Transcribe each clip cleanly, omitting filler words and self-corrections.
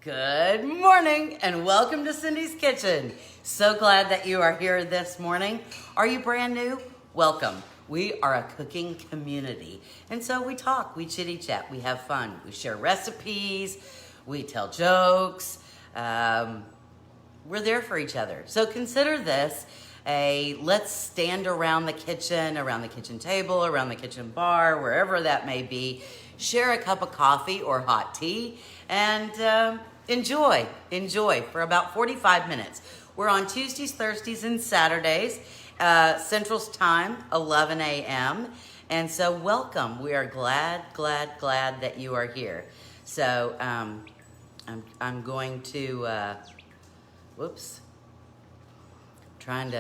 Good morning and welcome to Cindy's Kitchen. So glad that you are here this morning. Are you brand new? Welcome. We are a cooking community. And so we talk, we chitty chat, we have fun. We share recipes, we tell jokes. We're there for each other. So consider this let's stand around the kitchen table, around the kitchen bar, wherever that may be. Share a cup of coffee or hot tea and enjoy for about 45 minutes. We're on Tuesdays, Thursdays, and Saturdays, Central Time, 11 a.m. And so welcome. We are glad that you are here. So I'm going to, trying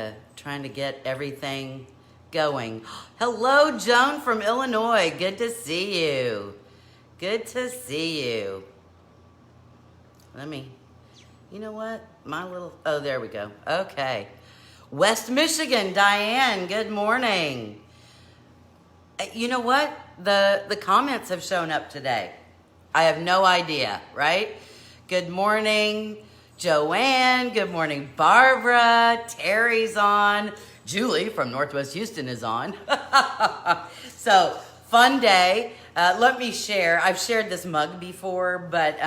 to get everything going. Hello, Joan from Illinois. Good to see you. You know what? Oh, there we go. Okay. West Michigan, Diane, good morning. You know what? The comments have shown up today. I have no idea, right? Good morning, Joanne. Good morning, Barbara. Terry's on. Julie from Northwest Houston is on. So, fun day. Let me share. I've shared this mug before, but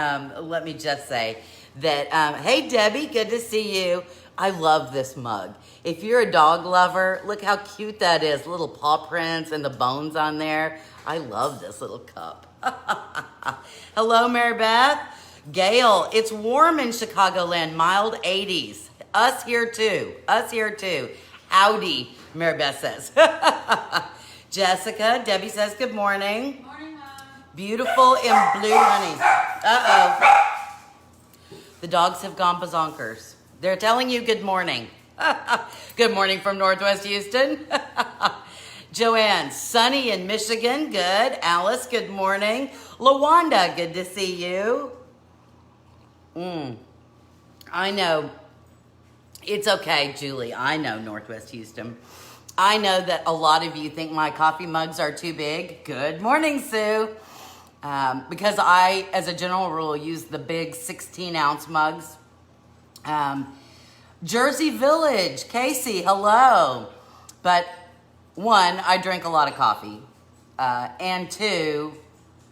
let me just say that, hey, Debbie, good to see you. I love this mug. If you're a dog lover, look how cute that is. Little paw prints and the bones on there. I love this little cup. Hello, Mary Beth. Gail, it's warm in Chicagoland, mild 80s. Us here too. Howdy, Mary Beth says. Jessica, Debbie says good morning. Morning, Mom. Beautiful in blue, honey. Uh-oh. The dogs have gone bazonkers. They're telling you good morning. Good morning from Northwest Houston. Joanne, sunny in Michigan. Good. Alice, good morning. LaWanda, good to see you. I know. It's okay, Julie. I know Northwest Houston. I know that a lot of you think my coffee mugs are too big. Good morning, Sue. Because I, as a general rule, use the big 16-ounce mugs. Jersey Village, Casey, hello. But one, I drink a lot of coffee. And two,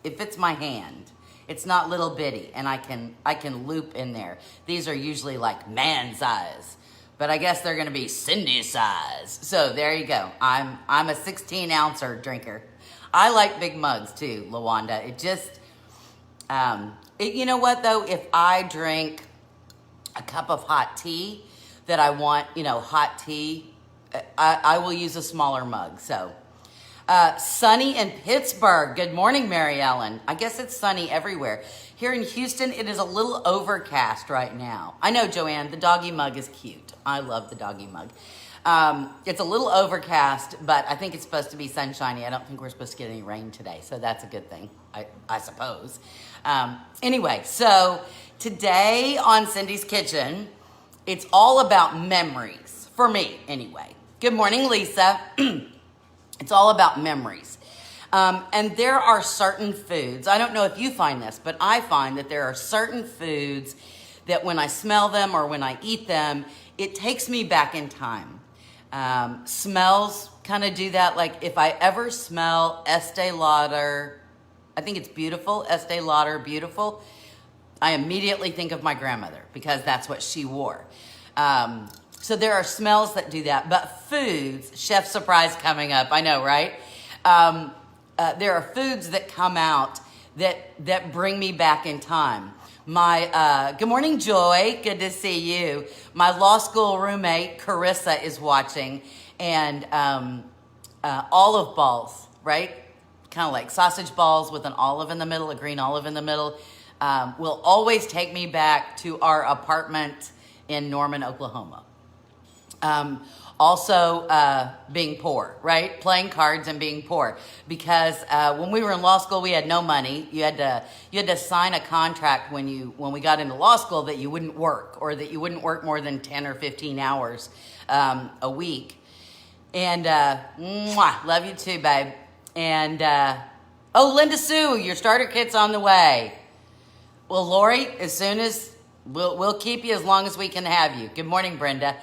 it fits my hand. It's not little bitty, and I can loop in there. These are usually like man size. But I guess they're gonna be Cindy size. So there you go. I'm a 16-ouncer drinker. I like big mugs too, LaWanda. It just, you know what though? If I drink a cup of hot tea that I want, hot tea, I will use a smaller mug. So, sunny in Pittsburgh. Good morning, Mary Ellen. I guess it's sunny everywhere. Here in Houston, it is a little overcast right now. I know, Joanne, the doggy mug is cute. I love the doggy mug. It's a little overcast, but I think it's supposed to be sunshiny. I don't think we're supposed to get any rain today, so that's a good thing, I suppose. Anyway, so today on Cindy's Kitchen, it's all about memories, for me anyway. Good morning, Lisa. It's all about memories. And there are certain foods, I don't know if you find this, but I find that there are certain foods that when I smell them or when I eat them, it takes me back in time. Smells kind of do that. Like if I ever smell Estee Lauder, I think it's beautiful, Estee Lauder, beautiful. I immediately think of my grandmother because that's what she wore. So there are smells that do that, but foods, chef surprise coming up, I know, right? There are foods that come out that bring me back in time. Good morning, Joy. Good to see you. My law school roommate, Carissa, is watching. And olive balls, right? Kind of like sausage balls with an olive in the middle, a green olive in the middle, will always take me back to our apartment in Norman, Oklahoma. Also, being poor, right? Playing cards and being poor. Because when we were in law school, we had no money. You had to sign a contract when we got into law school that you wouldn't work, or that you wouldn't work more than 10 or 15 hours a week. And love you too, babe. And oh, Linda Sue, your starter kit's on the way. Well, Lori, as soon as we'll keep you as long as we can have you. Good morning, Brenda.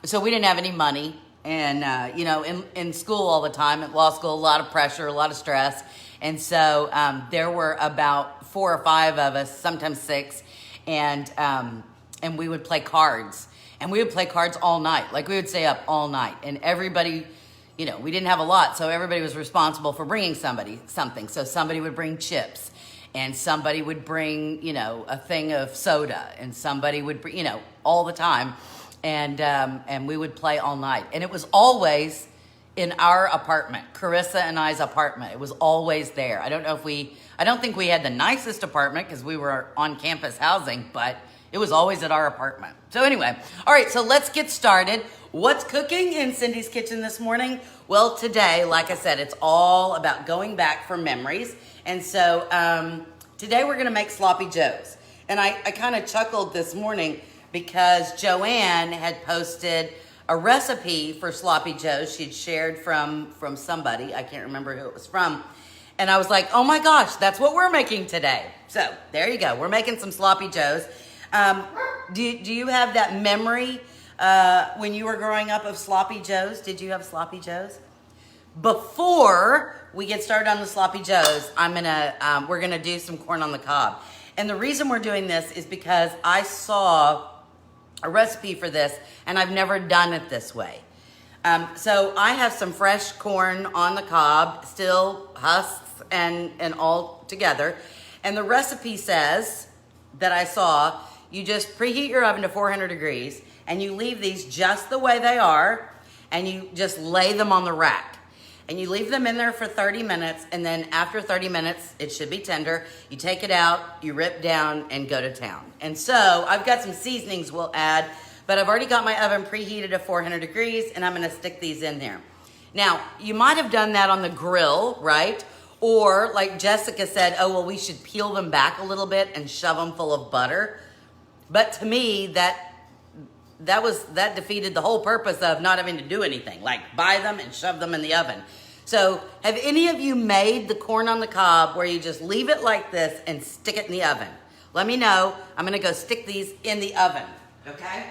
So we didn't have any money, and in school all the time, at law school, a lot of pressure, a lot of stress, and so there were about 4 or 5 of us, sometimes 6, and we would play cards, and we would play cards all night. Like we would stay up all night, and everybody. We didn't have a lot, so everybody was responsible for bringing something. So somebody would bring chips, and somebody would bring, a thing of soda, and somebody would bring, all the time, and we would play all night. And it was always in our apartment, Carissa and I's apartment. It was always there. I don't think we had the nicest apartment because we were on campus housing, but it was always at our apartment. So anyway, all right, so let's get started. What's cooking in Cindy's kitchen this morning? Well, today, like I said, it's all about going back for memories. And so today we're gonna make sloppy joes. And I kind of chuckled this morning because Joanne had posted a recipe for sloppy joes she'd shared from somebody. I can't remember who it was from. And I was like, oh my gosh, that's what we're making today. So there you go, we're making some sloppy joes. Do you have that memory when you were growing up of sloppy joes? Did you have sloppy joes? Before we get started on the sloppy joes, we're gonna do some corn on the cob. And the reason we're doing this is because I saw a recipe for this and I've never done it this way. So I have some fresh corn on the cob, still husks and all together. And the recipe says that I saw, you just preheat your oven to 400 degrees and you leave these just the way they are and you just lay them on the rack. And you leave them in there for 30 minutes and then after 30 minutes, it should be tender. You take it out, you rip down and go to town. And so I've got some seasonings we'll add, but I've already got my oven preheated to 400 degrees and I'm gonna stick these in there. Now, you might have done that on the grill, right? Or like Jessica said, oh, well, we should peel them back a little bit and shove them full of butter. But to me, that defeated the whole purpose of not having to do anything, like buy them and shove them in the oven. So have any of you made the corn on the cob where you just leave it like this and stick it in the oven? Let me know. I'm gonna go stick these in the oven, okay?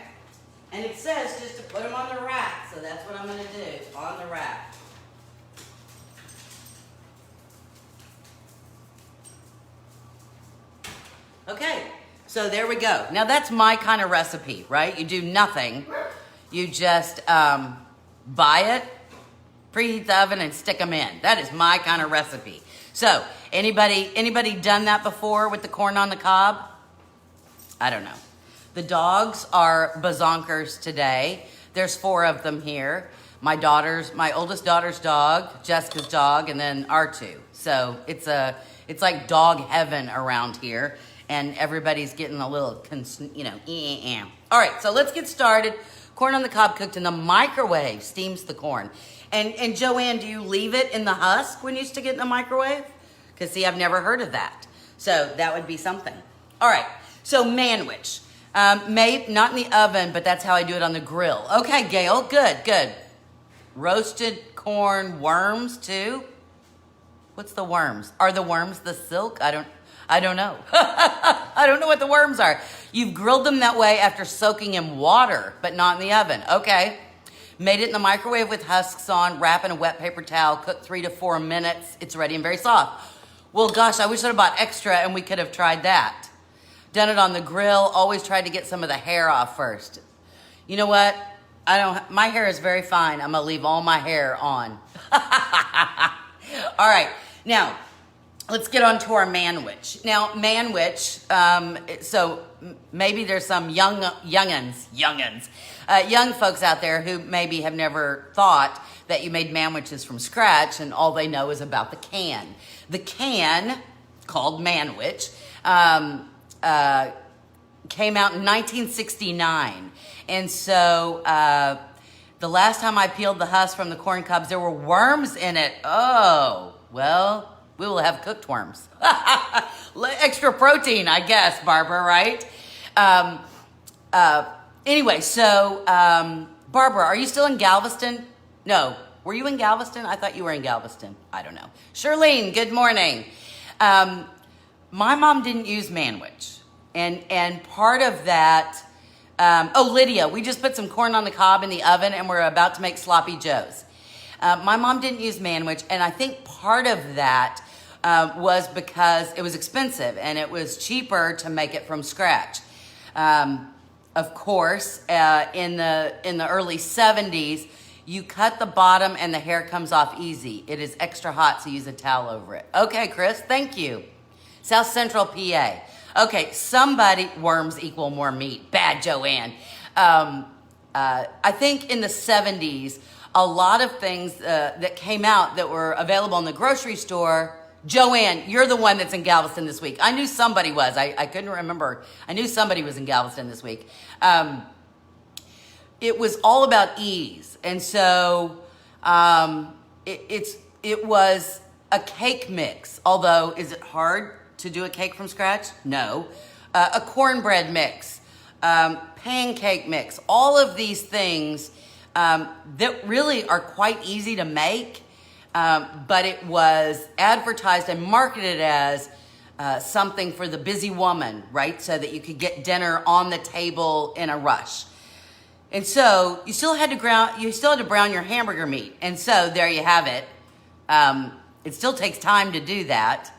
And it says just to put them on the rack, so that's what I'm gonna do, on the rack. Okay. So there we go. Now that's my kind of recipe, right? You do nothing. You just buy it, preheat the oven, and stick them in. That is my kind of recipe. So anybody done that before with the corn on the cob? I don't know. The dogs are bazonkers today. There's 4 of them here. My oldest daughter's dog, Jessica's dog, and then our 2. So it's like dog heaven around here. And everybody's getting a little, All right, so let's get started. Corn on the cob cooked in the microwave steams the corn. And Joanne, do you leave it in the husk when you stick it in the microwave? Because see, I've never heard of that. So that would be something. All right, so manwich. Not in the oven, but that's how I do it on the grill. Okay, Gail, good. Roasted corn worms too? What's the worms? Are the worms the silk? I don't know. I don't know what the worms are. You've grilled them that way after soaking in water, but not in the oven. Okay. Made it in the microwave with husks on, wrap in a wet paper towel, cook 3 to 4 minutes. It's ready and very soft. Well, gosh, I wish I'd have bought extra and we could have tried that. Done it on the grill, always tried to get some of the hair off first. You know what? My hair is very fine. I'm gonna leave all my hair on. All right, now, let's get on to our manwich. Now, manwich, so maybe there's some young folks out there who maybe have never thought that you made manwiches from scratch and all they know is about the can. The can, called manwich, came out in 1969. And so the last time I peeled the husk from the corn cobs, there were worms in it. Oh, well, we will have cooked worms. Extra protein, I guess, Barbara, right? Anyway, so Barbara, are you still in Galveston? No. Were you in Galveston? I thought you were in Galveston. I don't know. Charlene, good morning. my mom didn't use manwich. And part of that, Lydia, we just put some corn on the cob in the oven and we're about to make sloppy joes. My mom didn't use manwich, and I think part of that was because it was expensive and it was cheaper to make it from scratch. Of course, in the early 70s, you cut the bottom and the hair comes off easy. It is extra hot, so use a towel over it. Okay, Chris, thank you. South Central PA. Okay, worms equal more meat. Bad Joanne. I think in the 70s, a lot of things that came out that were available in the grocery store. Joanne, you're the one that's in Galveston this week. I knew somebody was. I couldn't remember. I knew somebody was in Galveston this week. It was all about ease. And so it was a cake mix. Although, is it hard to do a cake from scratch? No. A cornbread mix, pancake mix, all of these things that really are quite easy to make, but it was advertised and marketed as something for the busy woman, right? So that you could get dinner on the table in a rush. And so you still had to brown your hamburger meat. And so there you have it. It still takes time to do that.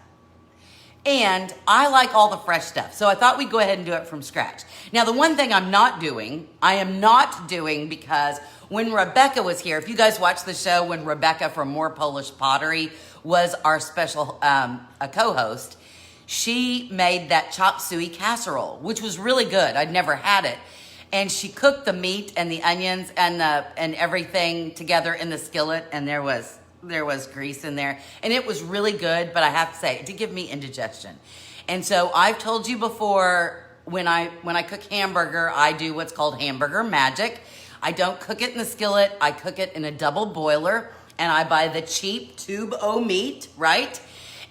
And I like all the fresh stuff. So I thought we'd go ahead and do it from scratch. Now, the one thing I am not doing because when Rebecca was here, if you guys watched the show when Rebecca from More Polish Pottery was our special co-host, she made that chop suey casserole, which was really good. I'd never had it. And she cooked the meat and the onions and everything together in the skillet, and there was grease in there, and it was really good, but I have to say, it did give me indigestion. And so I've told you before, when I cook hamburger, I do what's called Hamburger Magic. I don't cook it in the skillet, I cook it in a double boiler, and I buy the cheap tube o' meat, right?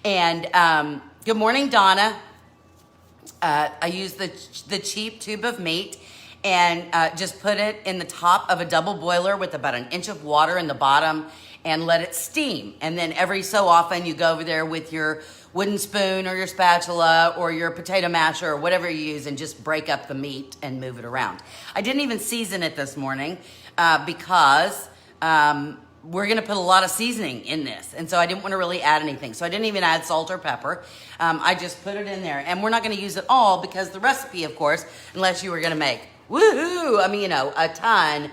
And good morning, Donna. I use the cheap tube of meat, and just put it in the top of a double boiler with about an inch of water in the bottom, and let it steam. And then every so often you go over there with your wooden spoon or your spatula or your potato masher or whatever you use and just break up the meat and move it around. I didn't even season it this morning because we're gonna put a lot of seasoning in this. And so I didn't wanna really add anything. So I didn't even add salt or pepper. I just put it in there. And we're not gonna use it all because the recipe, of course, unless you were gonna make, woohoo, a ton,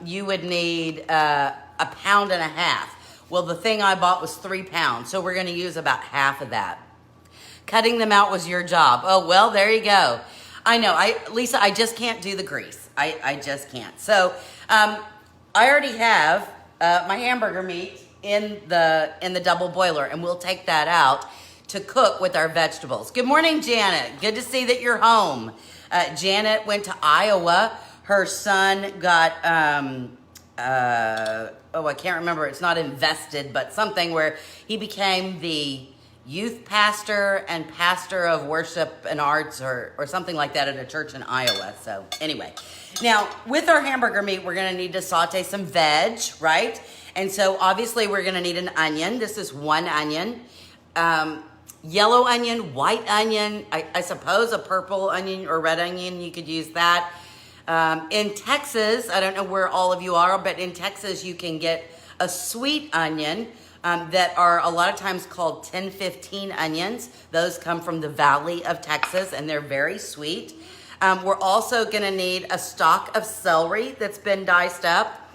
you would need a pound and a half. Well, the thing I bought was 3 pounds, so we're gonna use about half of that. Cutting them out was your job. Oh, well, there you go. I know, Lisa, I just can't do the grease. I just can't. So I already have my hamburger meat in the double boiler, and we'll take that out to cook with our vegetables. Good morning, Janet. Good to see that you're home. Janet went to Iowa. Her son got I can't remember, it's not invested, but something where he became the youth pastor and pastor of worship and arts or something like that at a church in Iowa. So anyway, now with our hamburger meat, we're gonna need to saute some veg, right? And so obviously we're gonna need an onion. This is 1 onion. Yellow onion, white onion, I suppose a purple onion or red onion, you could use that. In Texas, I don't know where all of you are, but in Texas you can get a sweet onion that are a lot of times called 1015 onions. Those come from the Valley of Texas and they're very sweet. We're also gonna need a stalk of celery that's been diced up.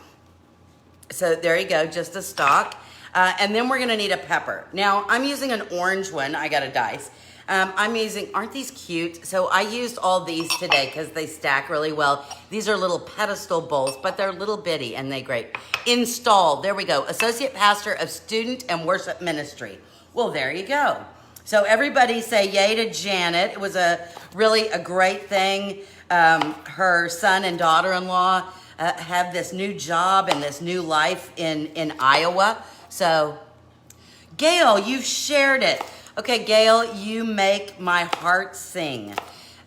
So there you go, just a stalk. And then we're gonna need a pepper. Now I'm using an orange one, I got a dice. Aren't these cute? So I used all these today because they stack really well. These are little pedestal bowls, but they're little bitty and they're great. Installed, there we go. Associate Pastor of Student and Worship Ministry. Well, there you go. So everybody say yay to Janet. It was really a great thing. Her son and daughter-in-law have this new job and this new life in Iowa. So Gail, you've shared it. Okay, Gail, you make my heart sing.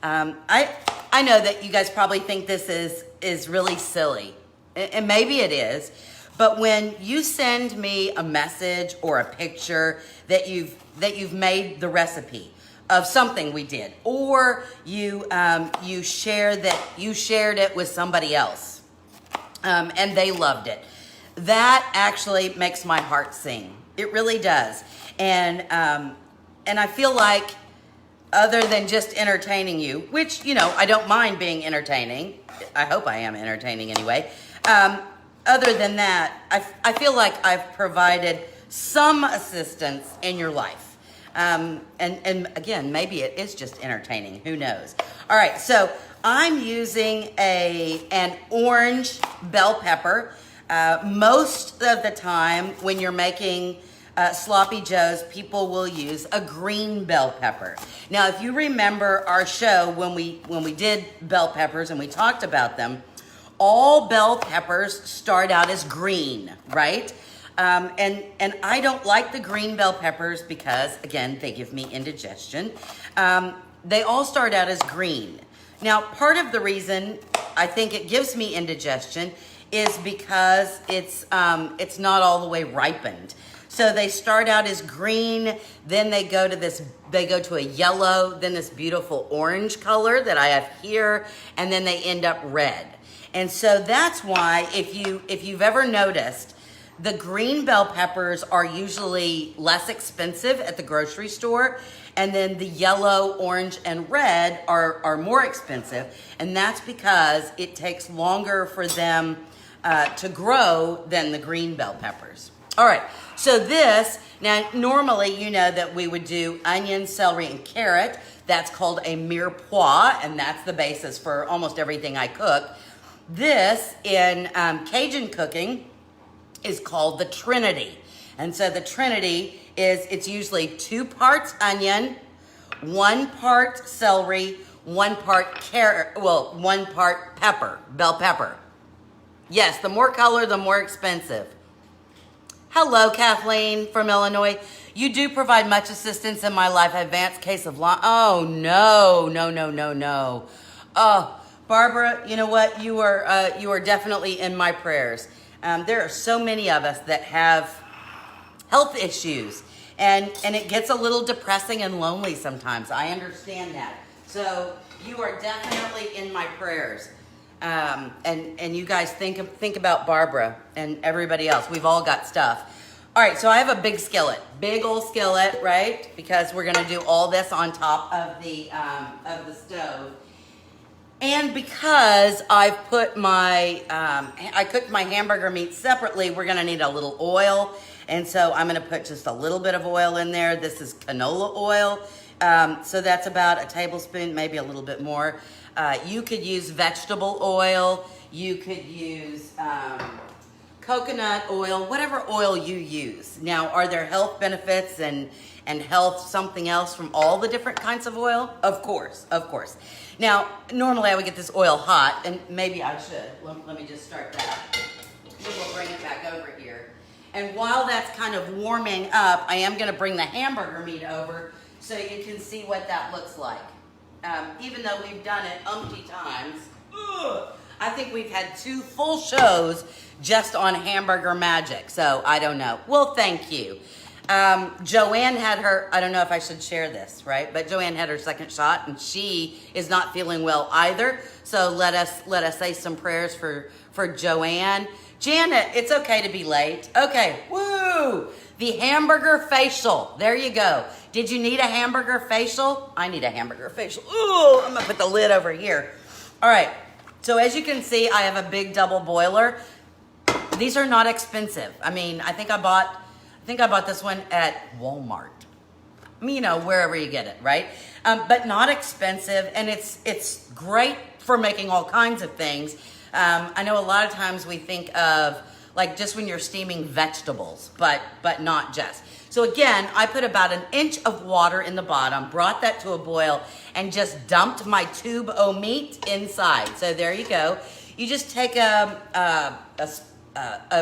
I know that you guys probably think this is really silly, and maybe it is, but when you send me a message or a picture that you've made the recipe, something we did, or you shared it with somebody else, and they loved it. That actually makes my heart sing. It really does. And I feel like, other than just entertaining you, which, you know, I don't mind being entertaining. I hope I am entertaining anyway. Other than that, I feel like I've provided some assistance in your life. And again, maybe it is just entertaining. Who knows? All right, so I'm using an orange bell pepper. Most of the time when you're making sloppy joes, people will use a green bell pepper. Now, if you remember our show when we did bell peppers and we talked about them, all bell peppers start out as green, right? And I don't like the green bell peppers because, again, they give me indigestion. They all start out as green. Now, part of the reason I think it gives me indigestion is because it's not all the way ripened. So they start out as green, then they go to a yellow, then this beautiful orange color that I have here, and then they end up red. And so that's why, if you've ever noticed, the green bell peppers are usually less expensive at the grocery store, and then the yellow, orange, and red are more expensive, and that's because it takes longer for them to grow than the green bell peppers. All right, so now normally you know that we would do onion, celery, and carrot. That's called a Mirepoix, and that's the basis for almost everything I cook. This, in Cajun cooking, is called the Trinity. And so the Trinity it's usually 2 parts onion, 1 part celery, 1 part carrot, 1 part pepper, bell pepper. Yes, the more color, the more expensive. Hello, Kathleen from Illinois. You do provide much assistance in my life. Advanced case of oh, no. Oh, Barbara, you know what? You are definitely in my prayers. There are so many of us that have health issues, and it gets a little depressing and lonely sometimes. I understand that. So you are definitely in my prayers. And you guys think about Barbara and everybody else. We've all got stuff. All right, so I have a big skillet, big old skillet, right? Because we're gonna do all this on top of the stove. And because I've put I cooked my hamburger meat separately, we're gonna need a little oil. And so I'm gonna put just a little bit of oil in there. This is canola oil. So that's about a tablespoon, maybe a little bit more. You could use vegetable oil. You could use coconut oil, whatever oil you use. Now, are there health benefits and health something else from all the different kinds of oil? Of course. Now, normally I would get this oil hot, and maybe I should. Let me just start that. Then we'll bring it back over here. And while that's kind of warming up, I am gonna bring the hamburger meat over so you can see what that looks like. Even though we've done it umpty times, I think we've had 2 full shows just on Hamburger Magic, so I don't know. Well, thank you. Joanne had I don't know if I should share this, right? But Joanne had her second shot, and she is not feeling well either. So let us say some prayers for Joanne. Janet, it's okay to be late. Okay, woo! The hamburger facial. There you go. Did you need a hamburger facial? I need a hamburger facial. Ooh, I'm gonna put the lid over here. All right, so as you can see, I have a big double boiler. These are not expensive. I mean, I think I bought this one at Walmart. I mean, you know, wherever you get it, right? But not expensive, and it's great for making all kinds of things. I know a lot of times we think of like just when you're steaming vegetables, but not just. So again, I put about 1 inch of water in the bottom, brought that to a boil, and just dumped my tube o' meat inside. So there you go. You just take a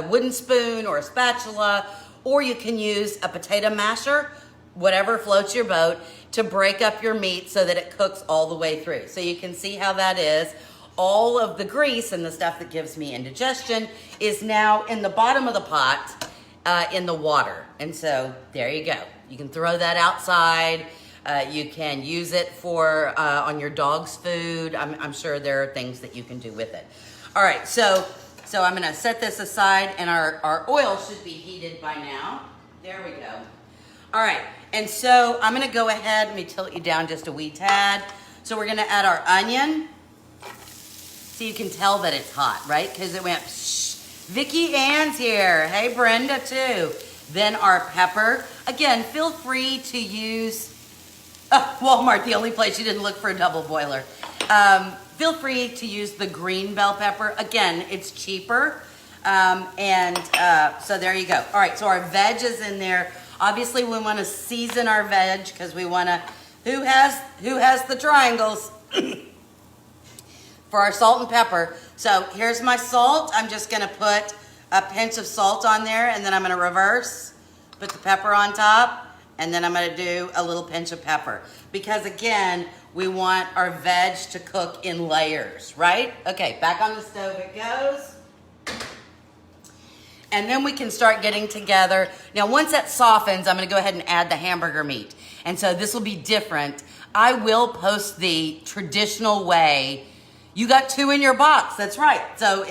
wooden spoon or a spatula, or you can use a potato masher, whatever floats your boat, to break up your meat so that it cooks all the way through. So you can see how that is. All of the grease and the stuff that gives me indigestion is now in the bottom of the pot in the water. And so there you go. You can throw that outside. You can use it for on your dog's food. I'm sure there are things that you can do with it. All right, so I'm gonna set this aside, and our oil should be heated by now. There we go. All right, and so I'm gonna go ahead, let me tilt you down just a wee tad. So we're gonna add our onion. So you can tell that it's hot, right? Because it went, shh. Vicki Ann's here. Hey, Brenda too. Then our pepper. Again, feel free to use, Walmart, the only place you didn't look for a double boiler. Feel free to use the green bell pepper. Again, it's cheaper. So there you go. All right, so our veg is in there. Obviously, we want to season our veg because we want to, who has the triangles? For our salt and pepper. So here's my salt. I'm just gonna put a pinch of salt on there, and then I'm gonna reverse, put the pepper on top, and then I'm gonna do a little pinch of pepper. Because again, we want our veg to cook in layers, right? Okay, back on the stove it goes. And then we can start getting together. Now, once that softens, I'm gonna go ahead and add the hamburger meat. And so this will be different. I will post the traditional way. You got 2 in your box, that's right. So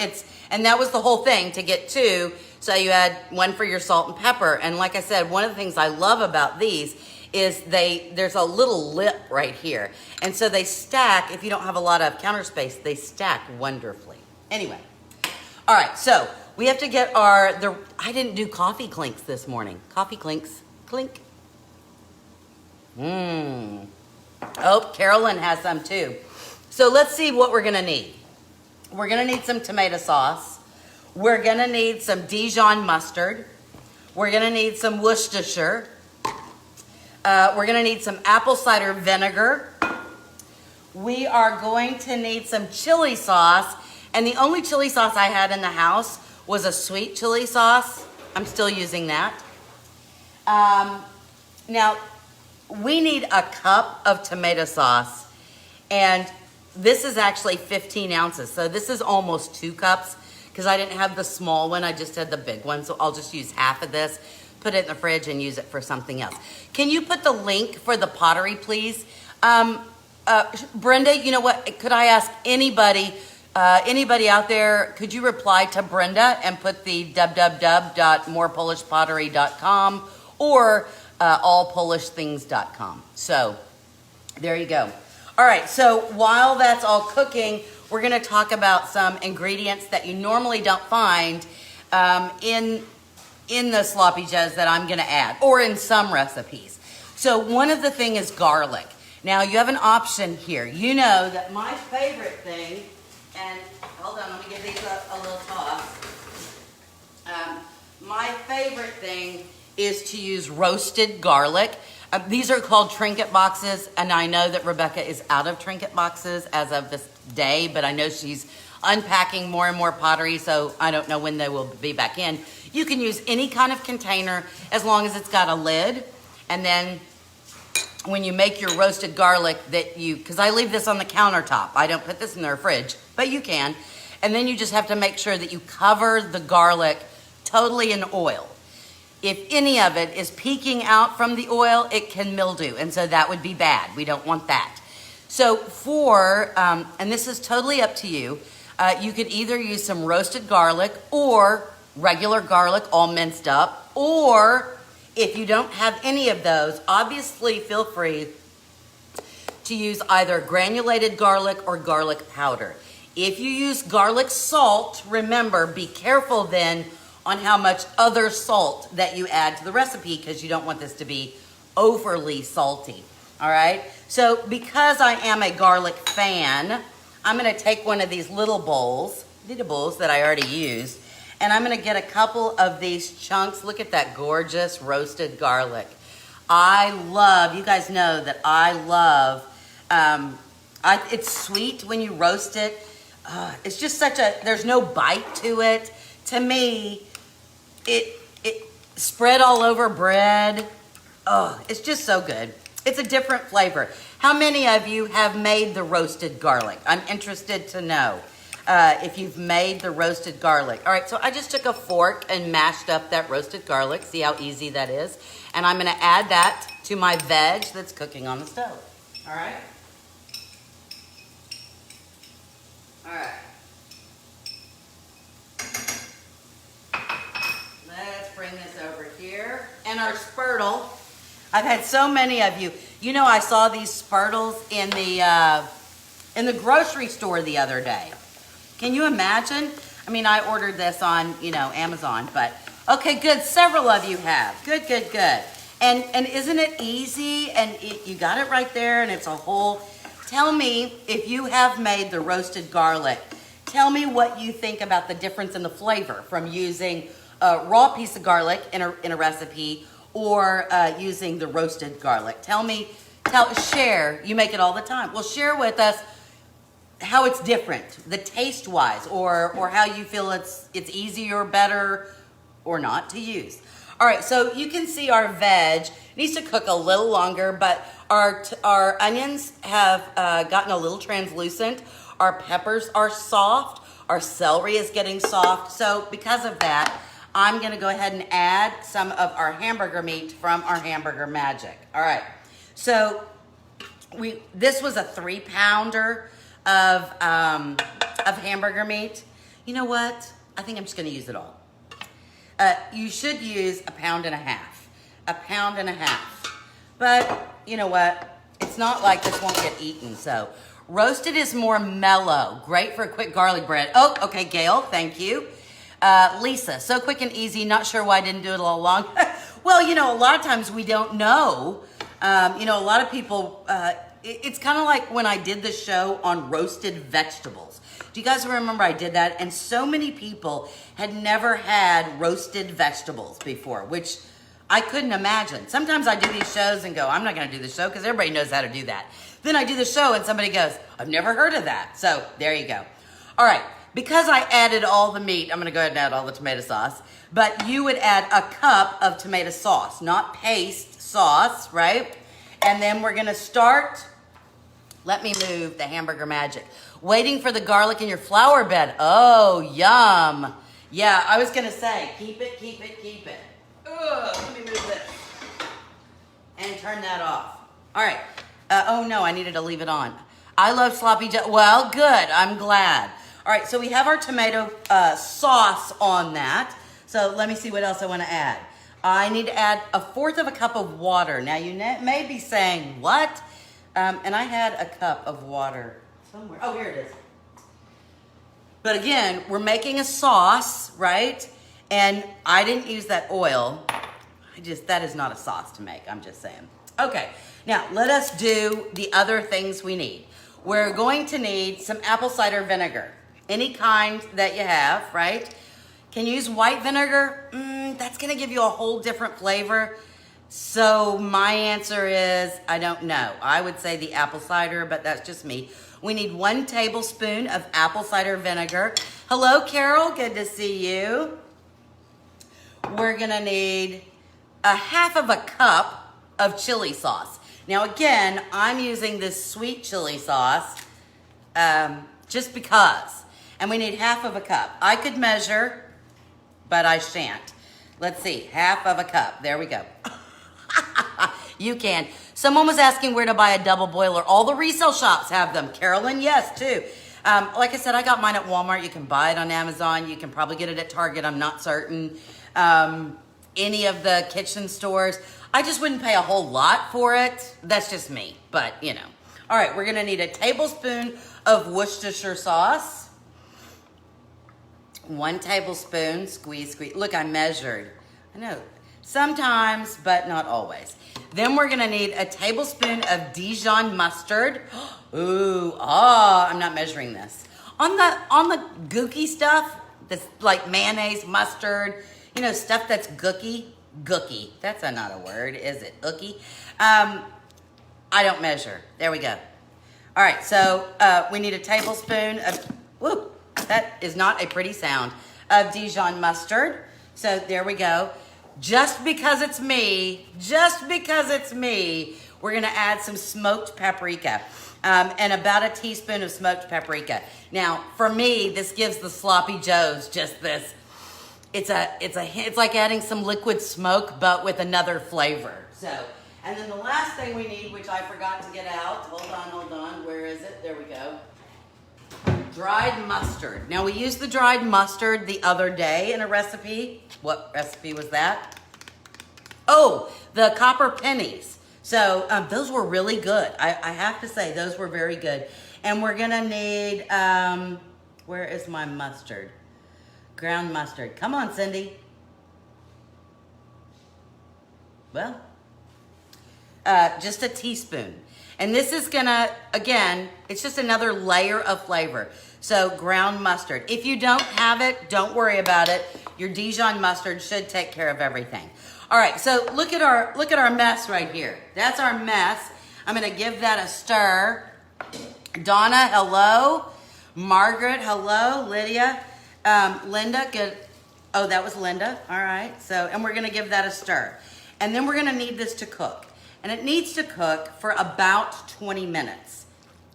and that was the whole thing, to get 2. So you add 1 for your salt and pepper. And like I said, one of the things I love about these is there's a little lip right here. And so they stack, if you don't have a lot of counter space, they stack wonderfully. Anyway, all right, so we have to get I didn't do coffee clinks this morning. Coffee clinks, clink. Oh, Carolyn has some too. So let's see what we're gonna need. We're gonna need some tomato sauce. We're gonna need some Dijon mustard. We're gonna need some Worcestershire. We're gonna need some apple cider vinegar. We are going to need some chili sauce. And the only chili sauce I had in the house was a sweet chili sauce. I'm still using that. Now, we need a cup of tomato sauce. And this is actually 15 ounces. So this is almost 2 cups because I didn't have the small one. I just had the big one. So I'll just use half of this, put it in the fridge, and use it for something else. Can you put the link for the pottery, please? Brenda, you know what? Could I ask anybody out there, could you reply to Brenda and put the www.morepolishpottery.com or allpolishthings.com. So there you go. All right, so while that's all cooking, we're gonna talk about some ingredients that you normally don't find in the sloppy joes that I'm gonna add, or in some recipes. So one of the things is garlic. Now you have an option here. You know that my favorite thing, and hold on, let me give these a little toss. My favorite thing is to use roasted garlic. These are called trinket boxes, and I know that Rebecca is out of trinket boxes as of this day, but I know she's unpacking more and more pottery, so I don't know when they will be back in. You can use any kind of container as long as it's got a lid, and then when you make your roasted garlic because I leave this on the countertop. I don't put this in the fridge, but you can. And then you just have to make sure that you cover the garlic totally in oil. If any of it is peeking out from the oil, it can mildew, and so that would be bad. We don't want that. So and this is totally up to you, you could either use some roasted garlic or regular garlic all minced up, or if you don't have any of those, obviously feel free to use either granulated garlic or garlic powder. If you use garlic salt, remember, be careful then on how much other salt that you add to the recipe, because you don't want this to be overly salty, all right? So because I am a garlic fan, I'm gonna take one of these little bowls that I already used, and I'm gonna get a couple of these chunks. Look at that gorgeous roasted garlic. You guys know that I love, it's sweet when you roast it. It's just there's no bite to it. To me, it spread all over bread. Oh, it's just so good. It's a different flavor. How many of you have made the roasted garlic? I'm interested to know. if you've made the roasted garlic. All right, so I just took a fork and mashed up that roasted garlic. See how easy that is? And I'm gonna add that to my veg that's cooking on the stove. All right? All right. Let's bring this over here. And our spurtle. I've had so many of you. You know, I saw these spurtles in the grocery store the other day. Can you imagine? I mean, I ordered this on, Amazon, but okay, good. Several of you have. Good, good, good. And isn't it easy? And you got it right there, and it's a whole. Tell me if you have made the roasted garlic. Tell me what you think about the difference in the flavor from using a raw piece of garlic in a recipe or using the roasted garlic. Share. You make it all the time. Well, share with us how it's different, the taste-wise, or how you feel it's easier, better, or not to use. All right, so you can see our veg needs to cook a little longer, but our onions have gotten a little translucent. Our peppers are soft. Our celery is getting soft. So because of that, I'm gonna go ahead and add some of our hamburger meat from our Hamburger Magic. All right, so this was a 3-pounder of hamburger meat. You know what? I think I'm just gonna use it all. You should use 1.5 pounds. 1.5 pounds. But you know what? It's not like this won't get eaten. So roasted is more mellow. Great for a quick garlic bread. Oh, okay, Gail, thank you. Lisa, so quick and easy. Not sure why I didn't do it all along. Well, a lot of times we don't know. A lot of people, it's kind of like when I did the show on roasted vegetables. Do you guys remember I did that? And so many people had never had roasted vegetables before, which I couldn't imagine. Sometimes I do these shows and go, I'm not going to do the show because everybody knows how to do that. Then I do the show and somebody goes, I've never heard of that. So there you go. All right. Because I added all the meat, I'm going to go ahead and add all the tomato sauce. But you would add a cup of tomato sauce, not paste sauce, right? And then we're going to start. Let me move the Hamburger Magic. Waiting for the garlic in your flour bed. Oh, yum. Yeah, I was going to say, keep it, keep it, keep it. Ugh, let me move this. And turn that off. All right. Oh, no, I needed to leave it on. I love sloppy Joe. Well, good. I'm glad. All right, so we have our tomato sauce on that. So let me see what else I want to add. I need to add 1/4 cup of water. Now, you may be saying, what? And I had a cup of water somewhere. Oh, here it is. But again, we're making a sauce, right? And I didn't use that oil. That is not a sauce to make, I'm just saying. Okay, now let us do the other things we need. We're going to need some apple cider vinegar. Any kind that you have, right? Can you use white vinegar? That's gonna give you a whole different flavor. So my answer is, I don't know. I would say the apple cider, but that's just me. We need 1 tablespoon of apple cider vinegar. Hello, Carol, good to see you. We're gonna need 1/2 cup of chili sauce. Now again, I'm using this sweet chili sauce just because. And we need 1/2 cup. I could measure, but I shan't. Let's see, 1/2 cup. There we go. You can. Someone was asking where to buy a double boiler. All the resale shops have them. Carolyn, yes, too. Like I said, I got mine at Walmart. You can buy it on Amazon. You can probably get it at Target. I'm not certain. Any of the kitchen stores. I just wouldn't pay a whole lot for it. That's just me, but All right, we're gonna need a tablespoon of Worcestershire sauce. 1 tablespoon, squeeze, squeeze. Look, I measured. I know, sometimes, but not always. Then we're gonna need a tablespoon of Dijon mustard. Ooh, I'm not measuring this. On the gooky stuff, that's like mayonnaise, mustard, stuff that's gooky. Gooky, that's not a word, is it? Ookie. I don't measure. There we go. All right, so we need a tablespoon of, whoop, that is not a pretty sound, of Dijon mustard. So there we go. Just because it's me, we're gonna add some smoked paprika. and about a teaspoon of smoked paprika. Now, for me, this gives the sloppy joes just this. It's like adding some liquid smoke, but with another flavor. So, and then the last thing we need, which I forgot to get out. Hold on. Where is it? There we go. Dried mustard. Now, we used the dried mustard the other day in a recipe. What recipe was that? Oh, the copper pennies. So those were really good. I have to say, those were very good. And we're gonna need, where is my mustard? Ground mustard. Come on, Cindy. Well, just a teaspoon. And this is gonna, again, it's just another layer of flavor. So ground mustard. If you don't have it, don't worry about it. Your Dijon mustard should take care of everything. All right, so look at our mess right here. That's our mess. I'm gonna give that a stir. Donna, hello. Margaret, hello. Lydia, Linda, good. Oh, that was Linda. All right. So, and we're gonna give that a stir, and then we're gonna need this to cook, and it needs to cook for about 20 minutes.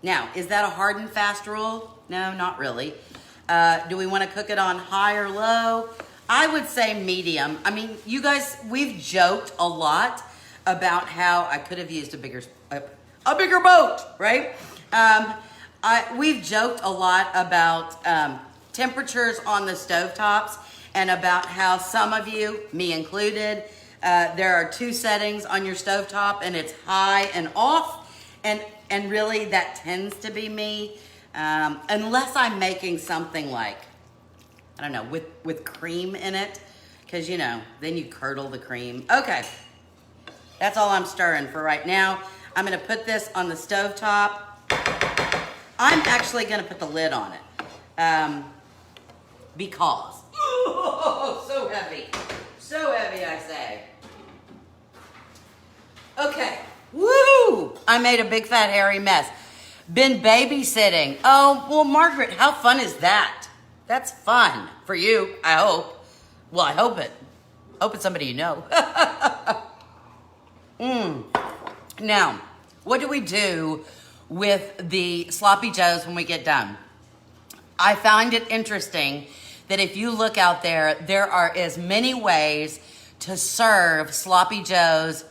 Now, is that a hard and fast rule? No, not really. Do we want to cook it on high or low? I would say medium. I mean, you guys, we've joked a lot about how I could have used a bigger boat, right? We've joked a lot about temperatures on the stovetops and about how some of you, me included, there are 2 settings on your stovetop, and it's high and off, and really that tends to be me, unless I'm making something like, I don't know, with cream in it, because, you know, then you curdle the cream. Okay, that's all I'm stirring for right now. I'm gonna put this on the stovetop. I'm actually gonna put the lid on it, because, oh, so heavy, I say. Okay, woo! I made a big fat hairy mess. Been babysitting. Oh, well, Margaret, how fun is that? That's fun for you, I hope. Well, I hope it's somebody you know. Now, what do we do with the sloppy joes when we get done? I find it interesting that if you look out there, there are as many ways to serve sloppy joes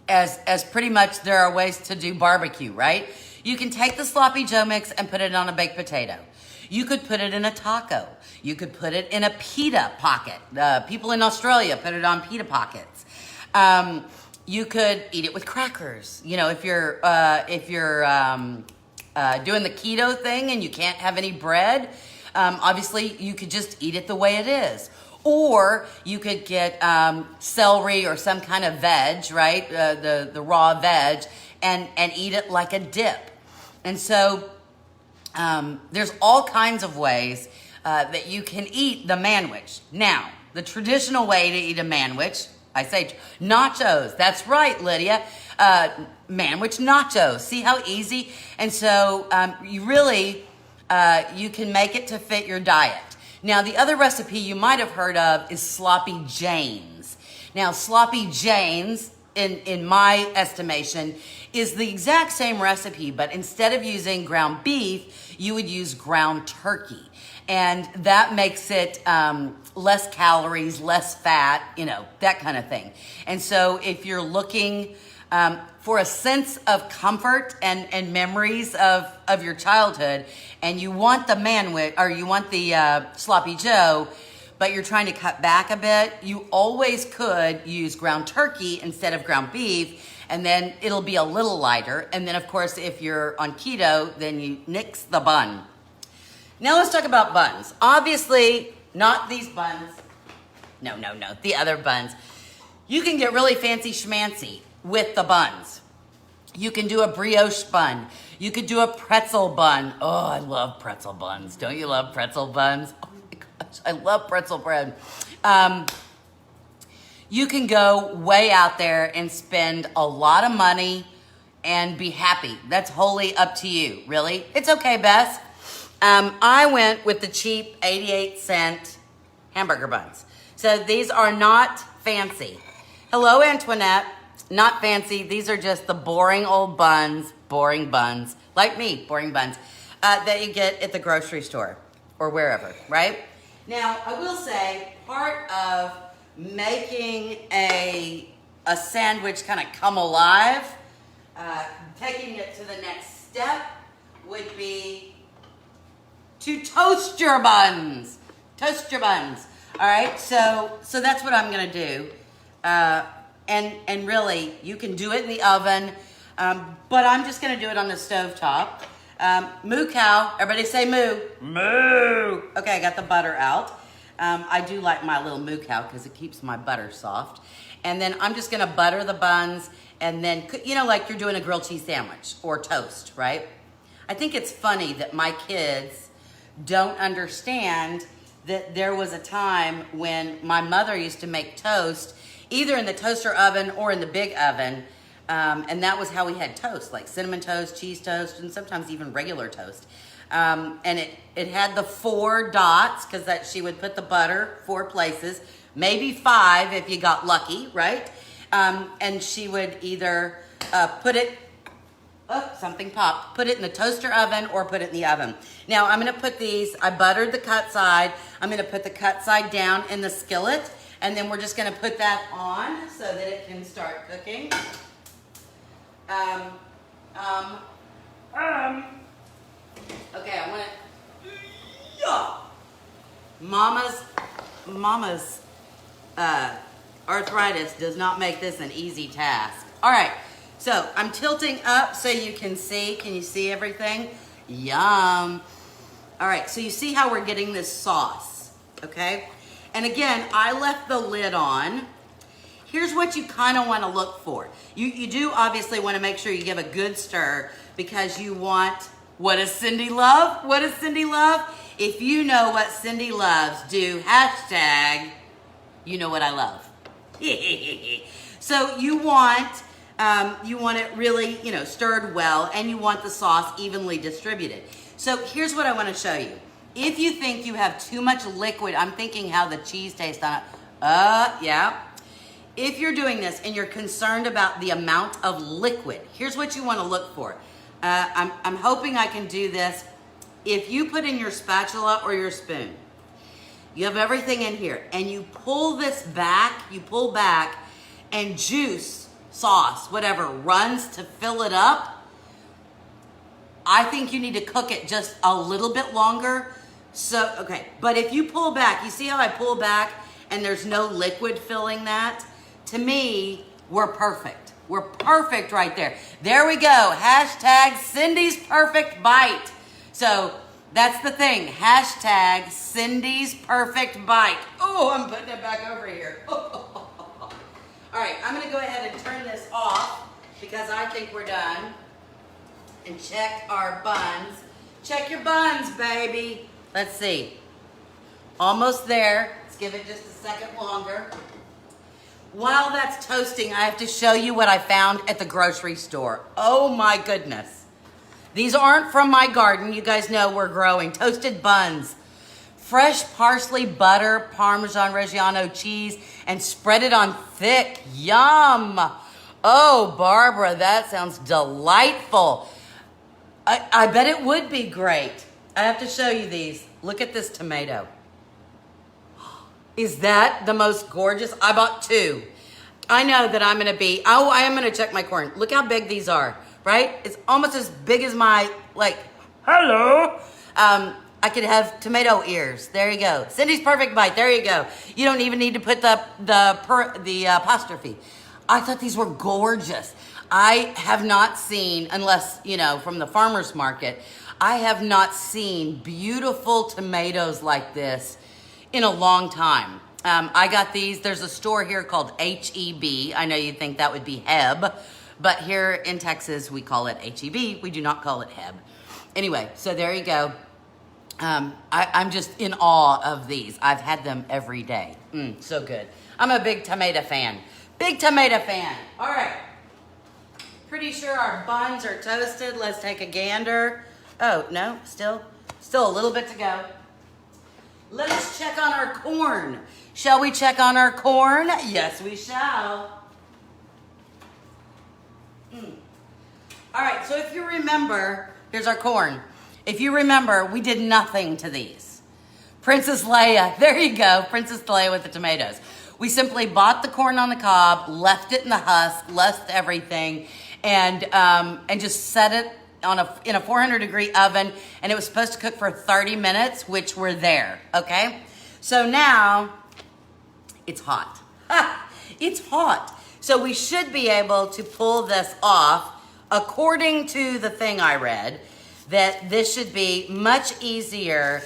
as pretty much there are ways to do barbecue, right? You can take the sloppy joe mix and put it on a baked potato. You could put it in a taco. You could put it in a pita pocket. People in Australia put it on pita pockets. You could eat it with crackers. You know, if you're doing the keto thing and you can't have any bread, obviously you could just eat it the way it is. Or you could get celery or some kind of veg, right? The raw veg, and eat it like a dip. And so there's all kinds of ways that you can eat the manwich. Now, the traditional way to eat a manwich, I say nachos. That's right, Lydia. Manwich nachos. See how easy? And so you really, you can make it to fit your diet. Now, the other recipe you might have heard of is sloppy Janes. Now, sloppy Janes, in my estimation, is the exact same recipe, but instead of using ground beef, you would use ground turkey. And that makes it less calories, less fat, you know, that kind of thing. And so if you're looking for a sense of comfort and memories of your childhood, and you want the manwich, or you want the sloppy joe, but you're trying to cut back a bit, you always could use ground turkey instead of ground beef, and then it'll be a little lighter. And then, of course, if you're on keto, then you nix the bun. Now let's talk about buns. Obviously, not these buns. No, the other buns. You can get really fancy schmancy with the buns. You can do a brioche bun. You could do a pretzel bun. Oh, I love pretzel buns. Don't you love pretzel buns? Oh my gosh, I love pretzel bread. You can go way out there and spend a lot of money and be happy. That's wholly up to you, really. It's okay, Bess. I went with the cheap 88-cent hamburger buns. So these are not fancy. Hello, Antoinette. Not fancy. These are just the boring old buns, like me, boring buns, that you get at the grocery store or wherever, right? Now, I will say, part of making a sandwich kind of come alive, taking it to the next step would be to toast your buns. Toast your buns. All right, so that's what I'm gonna do. And really, you can do it in the oven, but I'm just gonna do it on the stovetop. Moo cow, everybody say moo. Moo. Okay, I got the butter out. I do like my little moo cow because it keeps my butter soft. And then I'm just gonna butter the buns and then, you know, like you're doing a grilled cheese sandwich or toast, right? I think it's funny that my kids don't understand that there was a time when my mother used to make toast either in the toaster oven or in the big oven, and that was how we had toast, like cinnamon toast, cheese toast, and sometimes even regular toast. And it had the 4 dots because that she would put the butter 4 places, maybe 5 if you got lucky, right? And she would either put it, oh, something popped, put it in the toaster oven or put it in the oven. Now I'm gonna put these, I buttered the cut side, I'm gonna put the cut side down in the skillet, and then we're just gonna put that on so that it can start cooking. Okay, I want to, Mama's arthritis does not make this an easy task. All right, so I'm tilting up so you can see. Can you see everything? Yum. All right, so you see how we're getting this sauce, okay? And again, I left the lid on. Here's what you kind of want to look for. You do obviously want to make sure you give a good stir because you want, what does Cindy love? What does Cindy love? If you know what Cindy loves, do hashtag, you know what I love. So you want it really, you know, stirred well, and you want the sauce evenly distributed. So here's what I want to show you. If you think you have too much liquid, I'm thinking how the cheese tastes on it. Yeah. If you're doing this and you're concerned about the amount of liquid, here's what you want to look for. I'm hoping I can do this. If you put in your spatula or your spoon, you have everything in here, and you pull this back, you pull back, and juice, sauce, whatever, runs to fill it up, I think you need to cook it just a little bit longer. So, okay, but if you pull back, you see how I pull back and there's no liquid filling that? To me, we're perfect. We're perfect right there. There we go. Hashtag Cindy's perfect bite. So that's the thing. Hashtag Cindy's perfect bite. Oh, I'm putting it back over here. All right, I'm gonna go ahead and turn this off because I think we're done. And check our buns. Check your buns, baby. Let's see. Almost there. Let's give it just a second longer. While that's toasting, I have to show you what I found at the grocery store. Oh my goodness. These aren't from my garden. You guys know we're growing. Toasted buns. Fresh parsley, butter, Parmesan Reggiano cheese, and spread it on thick. Yum. Oh, Barbara, that sounds delightful. I bet it would be great. I have to show you these. Look at this tomato. Is that the most gorgeous? I bought 2. I know that I'm gonna be, I am gonna check my corn. Look how big these are, right? It's almost as big as my, like, hello. I could have tomato ears. There you go. Cindy's perfect bite. There you go. You don't even need to put the apostrophe. I thought these were gorgeous. I have not seen, unless, you know, from the farmer's market, I have not seen beautiful tomatoes like this in a long time. I got these. There's a store here called H-E-B. I know you'd think that would be Heb, but here in Texas, we call it H-E-B. We do not call it Heb. Anyway, so there you go. I'm just in awe of these. I've had them every day. So good. I'm a big tomato fan. Big tomato fan. All right. Pretty sure our buns are toasted. Let's take a gander. Oh, no, still a little bit to go. Let's check on our corn. Shall we check on our corn? Yes, we shall. All right, so if you remember, here's our corn. If you remember, we did nothing to these. Princess Leia, there you go, Princess Leia with the tomatoes. We simply bought the corn on the cob, left it in the husk, left everything, and just set it in a 400-degree oven, and it was supposed to cook for 30 minutes, which we're there, okay? So now, it's hot. It's hot. So we should be able to pull this off. According to the thing I read, that this should be much easier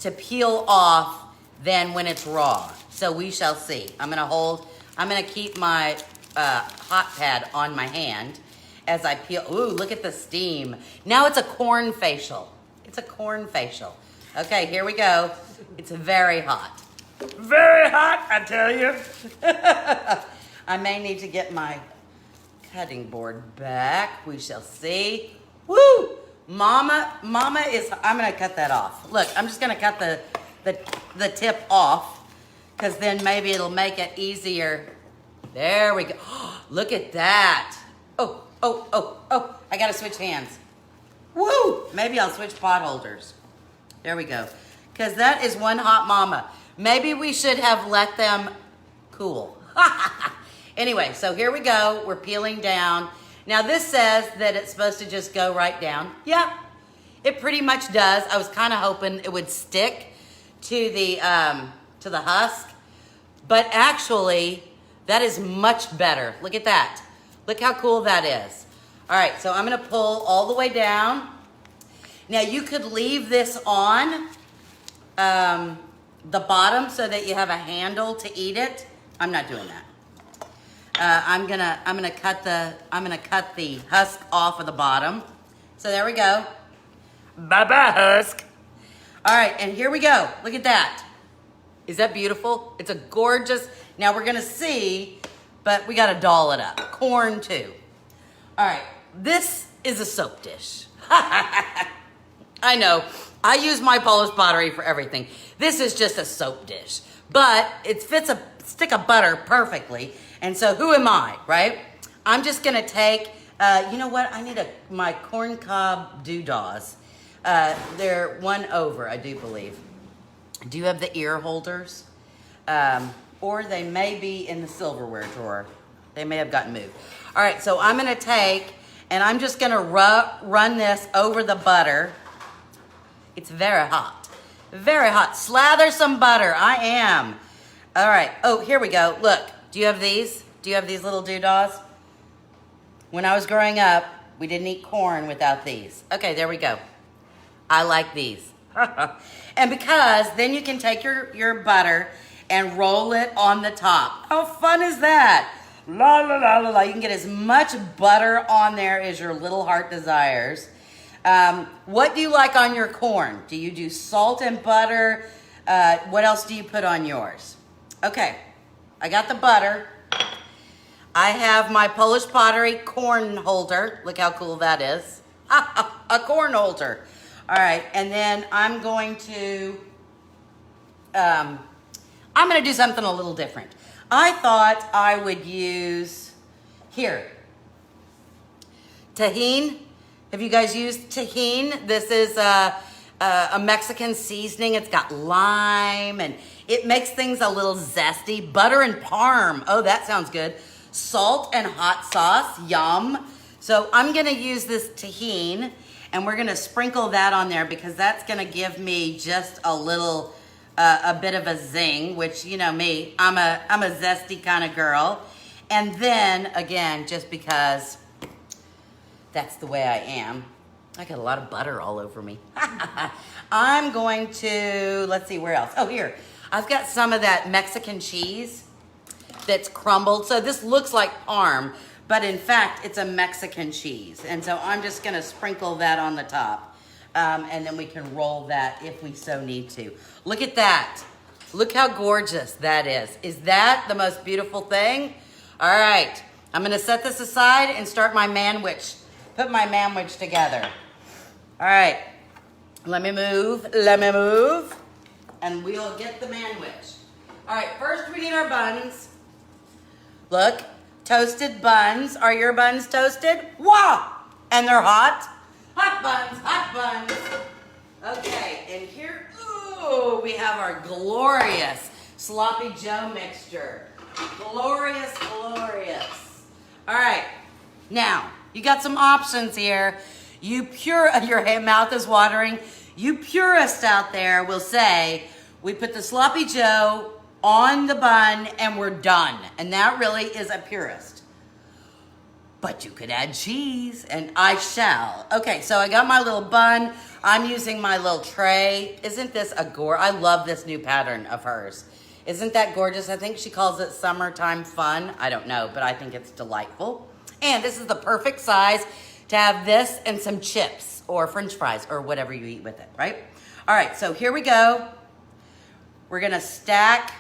to peel off than when it's raw. So we shall see. I'm gonna keep my hot pad on my hand as I peel. Ooh, look at the steam. Now it's a corn facial. It's a corn facial. Okay, here we go. It's very hot. Very hot, I tell you. I may need to get my cutting board back. We shall see. Woo! Mama is, I'm gonna cut that off. Look, I'm just gonna cut the tip off, because then maybe it'll make it easier. There we go. Look at that. Oh, I gotta switch hands. Woo! Maybe I'll switch pot holders. There we go. Because that is one hot mama. Maybe we should have let them cool. Anyway, so here we go. We're peeling down. Now this says that it's supposed to just go right down. Yeah, it pretty much does. I was kind of hoping it would stick to the husk, but actually that is much better. Look at that. Look how cool that is. All right, so I'm gonna pull all the way down. Now you could leave this on the bottom so that you have a handle to eat it. I'm not doing that. I'm gonna cut the husk off of the bottom. So there we go. Bye-bye, husk. All right, and here we go. Look at that. Is that beautiful? It's a gorgeous, now we're gonna see, but we gotta doll it up. Corn too. All right, this is a soap dish. I know, I use my Polish pottery for everything. This is just a soap dish, but it fits a stick of butter perfectly. And so who am I, right? I'm just gonna take, you know what? I need my corn cob doodahs. They're one over, I do believe. Do you have the ear holders? Or they may be in the silverware drawer. They may have gotten moved. All right, so I'm gonna take, and I'm just gonna run this over the butter. It's very hot, very hot. Slather some butter, I am. All right, oh, here we go, look. Do you have these? Do you have these little doodahs? When I was growing up, we didn't eat corn without these. Okay, there we go. I like these. And because then you can take your butter and roll it on the top. How fun is that? La la la la la. You can get as much butter on there as your little heart desires. What do you like on your corn? Do you do salt and butter? What else do you put on yours? Okay, I got the butter. I have my Polish pottery corn holder. Look how cool that is. A corn holder. All right, and then I'm going to do something a little different. I thought I would use, here, tahine. Have you guys used tahine? This is a Mexican seasoning. It's got lime and it makes things a little zesty. Butter and parm. Oh, that sounds good. Salt and hot sauce. Yum. So I'm going to use this tahine and we're going to sprinkle that on there because that's going to give me just a little, a bit of a zing, which, you know me, I'm a zesty kind of girl. And then, again, just because that's the way I am, I got a lot of butter all over me. I'm going to, let's see, where else? Oh, here. I've got some of that Mexican cheese that's crumbled. So this looks like parm, but in fact, it's a Mexican cheese. And so I'm just gonna sprinkle that on the top. And then we can roll that if we so need to. Look at that. Look how gorgeous that is. Is that the most beautiful thing? All right, I'm gonna set this aside and start my manwich. Put my manwich together. All right, let me move, and we'll get the manwich. All right, first we need our buns. Look, toasted buns. Are your buns toasted? Wow! And they're hot. Hot buns, hot buns. Okay, and here, ooh, we have our glorious Sloppy Joe mixture. Glorious, glorious. All right, now, you got some options here. Your mouth is watering. You purists out there will say, we put the Sloppy Joe on the bun and we're done. And that really is a purist. But you could add cheese, and I shall. Okay, so I got my little bun. I'm using my little tray. Isn't this I love this new pattern of hers. Isn't that gorgeous? I think she calls it summertime fun. I don't know, but I think it's delightful. And this is the perfect size to have this and some chips or French fries or whatever you eat with it, right? All right, so here we go. We're gonna stack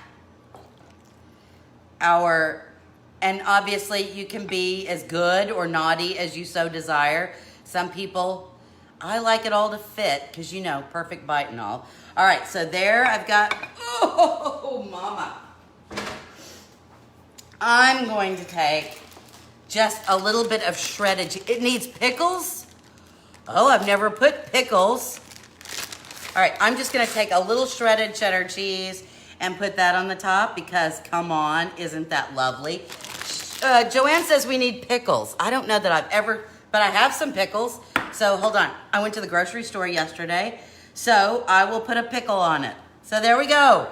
and obviously you can be as good or naughty as you so desire. Some people, I like it all to fit because you know, perfect bite and all. All right, so there I've got, oh, mama. I'm going to take just a little bit of shredded cheese. It needs pickles. Oh, I've never put pickles. All right, I'm just gonna take a little shredded cheddar cheese and put that on the top because, come on, isn't that lovely? Joanne says we need pickles. I don't know that I've ever, but I have some pickles. So hold on, I went to the grocery store yesterday, so I will put a pickle on it. So there we go.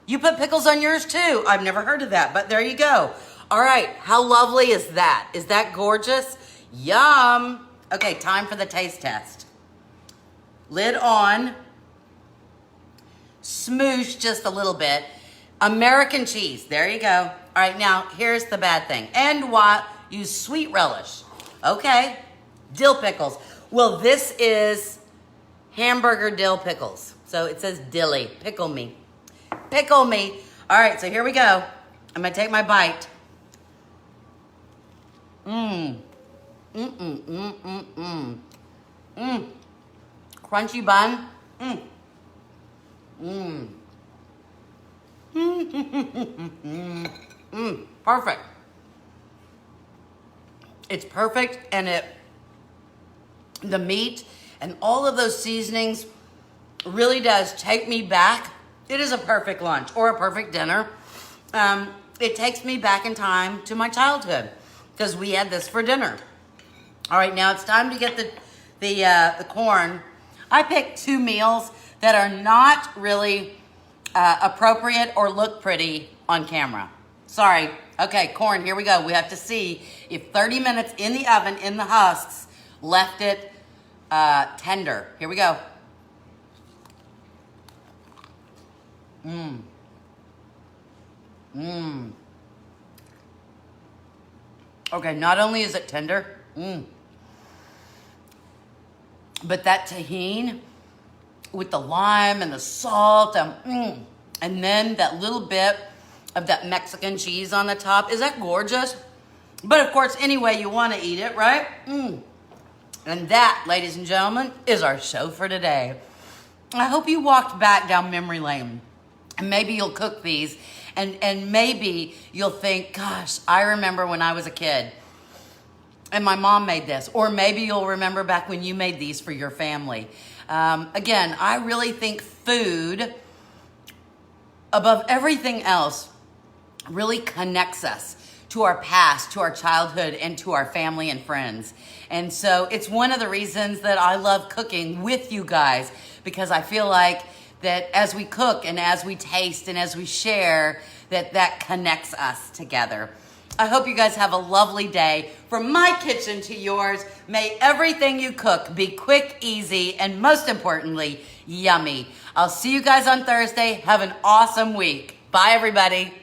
You put pickles on yours too. I've never heard of that, but there you go. All right, how lovely is that? Is that gorgeous? Yum. Okay, time for the taste test. Lid on. Smoosh just a little bit. American cheese, there you go. All right, now here's the bad thing. And what? Use sweet relish. Okay, dill pickles. Well, this is hamburger dill pickles. So it says dilly, pickle me. Pickle me. All right, so here we go. I'm gonna take my bite. Crunchy bun. Perfect. It's perfect, and the meat and all of those seasonings really does take me back. It is a perfect lunch or a perfect dinner. It takes me back in time to my childhood because we had this for dinner. All right, now it's time to get the corn. I picked two meals that are not really appropriate or look pretty on camera. Sorry. Okay, corn, here we go. We have to see if 30 minutes in the oven in the husks left it tender. Here we go. Okay, not only is it tender, but that tahini with the lime and the salt, and then that little bit of that Mexican cheese on the top. Is that gorgeous? But of course, any way you want to eat it, right? And that, ladies and gentlemen, is our show for today. I hope you walked back down memory lane, and maybe you'll cook these, and maybe you'll think, gosh, I remember when I was a kid and my mom made this, or maybe you'll remember back when you made these for your family. Again, I really think food, above everything else, really connects us to our past, to our childhood, and to our family and friends. And so it's one of the reasons that I love cooking with you guys, because I feel like that as we cook and as we taste and as we share, that connects us together. I hope you guys have a lovely day. From my kitchen to yours, may everything you cook be quick, easy, and most importantly, yummy. I'll see you guys on Thursday. Have an awesome week. Bye, everybody.